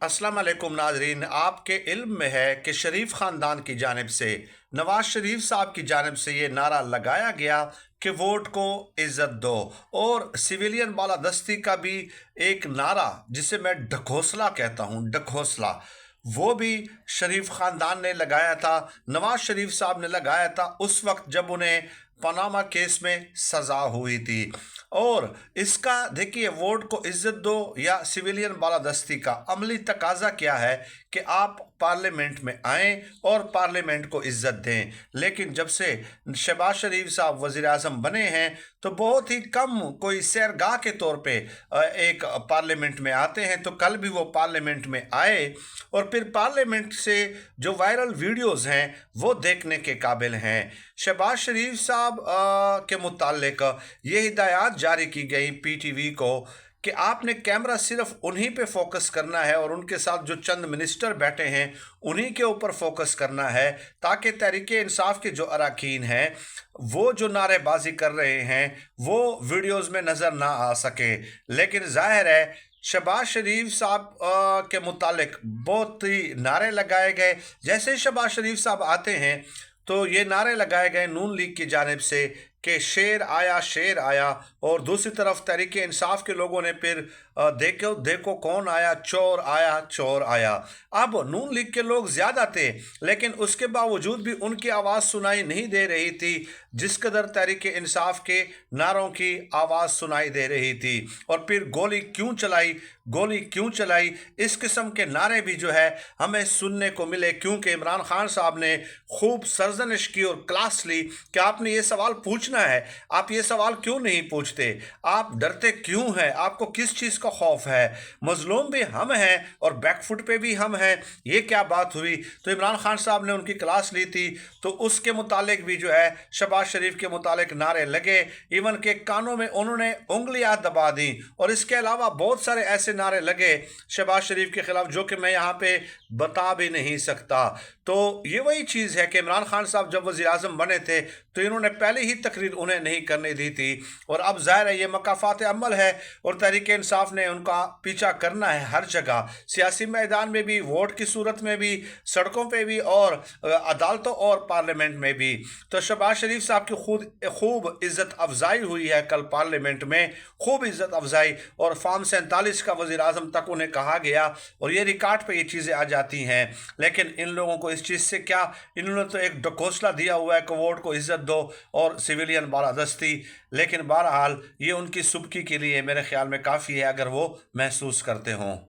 अस्सलाम वालेकुम नाजरीन। आपके इल्म में है कि शरीफ ख़ानदान की जानिब से नवाज शरीफ साहब की जानिब से ये नारा लगाया गया कि वोट को इज़्ज़त दो, और सिविलियन बालादस्ती का भी एक नारा जिसे मैं ढकोसला कहता हूँ, ढकोसला, वो भी शरीफ ख़ानदान ने लगाया था। नवाज शरीफ साहब ने लगाया था उस वक्त जब उन्हें पनामा केस में सज़ा हुई थी। और इसका देखिए, वोट को इज्जत दो या सिविलियन बालादस्ती का अमली तकाजा क्या है कि आप पार्लियामेंट में आएँ और पार्लियामेंट को इज्जत दें। लेकिन जब से शहबाज शरीफ साहब वज़ीर आज़म बने हैं तो बहुत ही कम कोई सैरगाह के तौर पे एक पार्लियामेंट में आते हैं। तो कल भी वो पार्लियामेंट में आए और फिर पार्लियामेंट से जो वायरल वीडियोस हैं वो देखने के काबिल हैं। शहबाज शरीफ साहब के मुतालिक ये हिदायत जारी की गई पीटीवी को कि आपने कैमरा सिर्फ उन्हीं पे फोकस करना है और उनके साथ जो चंद मिनिस्टर बैठे हैं उन्हीं के ऊपर फोकस करना है, ताकि तहरीक इंसाफ के जो अरकान हैं वो जो नारेबाजी कर रहे हैं वो वीडियोस में नज़र ना आ सके। लेकिन जाहिर है शहबाज शरीफ साहब के मुतालिक बहुत ही नारे लगाए गए। जैसे ही शहबाज शरीफ साहब आते हैं तो ये नारे लगाए गए नून लीग की जानिब से कि शेर आया, और दूसरी तरफ तहरीक इंसाफ के लोगों ने फिर देखो देखो कौन आया, चोर आया। अब नून लीग के लोग ज़्यादा थे लेकिन उसके बावजूद भी उनकी आवाज़ सुनाई नहीं दे रही थी जिस कदर तहरीक इंसाफ के नारों की आवाज़ सुनाई दे रही थी। और फिर गोली क्यों चलाई, इस किस्म के नारे भी जो है हमें सुनने को मिले, क्योंकि इमरान खान साहब ने खूब सरजनिश की और क्लास ली कि आपने ये सवाल पूछना है, आप ये सवाल क्यों नहीं पूछते, आप डरते क्यों हैं, आपको किस चीज़ का खौफ है, मजलूम भी हम हैं और बैकफुट पे भी हम हैं, ये क्या बात हुई। तो इमरान खान साहब ने उनकी क्लास ली थी, तो उसके मुतालिक भी जो है शहबाज शरीफ के मुतालिक नारे लगे, इवन के कानों में उन्होंने उंगलियां दबा दी। और इसके अलावा बहुत सारे ऐसे नारे लगे शहबाज शरीफ के खिलाफ जो कि मैं यहाँ पे बता भी नहीं सकता। तो ये वही चीज़ है कि इमरान खान साहब जब वज़ीर आज़म बने थे तो इन्होंने पहले ही तकरीर उन्हें नहीं करने दी थी, और अब ज़ाहिर है ये मकाफात अमल है और तहरीक इंसाफ ने उनका पीछा करना है हर जगह, सियासी मैदान में भी, वोट की सूरत में भी, सड़कों पे भी, और अदालतों और पार्लियामेंट में भी। तो शहबाज शरीफ साहब की खूब इज़्ज़त अफजाई हुई है कल पार्लियामेंट में, खूब इज़्ज़त अफजाई, और फॉर्म 47 का वज़ीर आज़म तक उन्हें कहा गया और ये रिकॉर्ड पे ये चीज़ें आ जाती हैं। लेकिन इन लोगों को इस चीज़ से क्या, इन्होंने तो एक ढकोसला दिया हुआ है कि वोट को इज्जत दो और सिविलियन बालादस्ती। लेकिन बहरहाल ये उनकी सुबकी के लिए मेरे ख्याल में काफ़ी है अगर वो महसूस करते हों।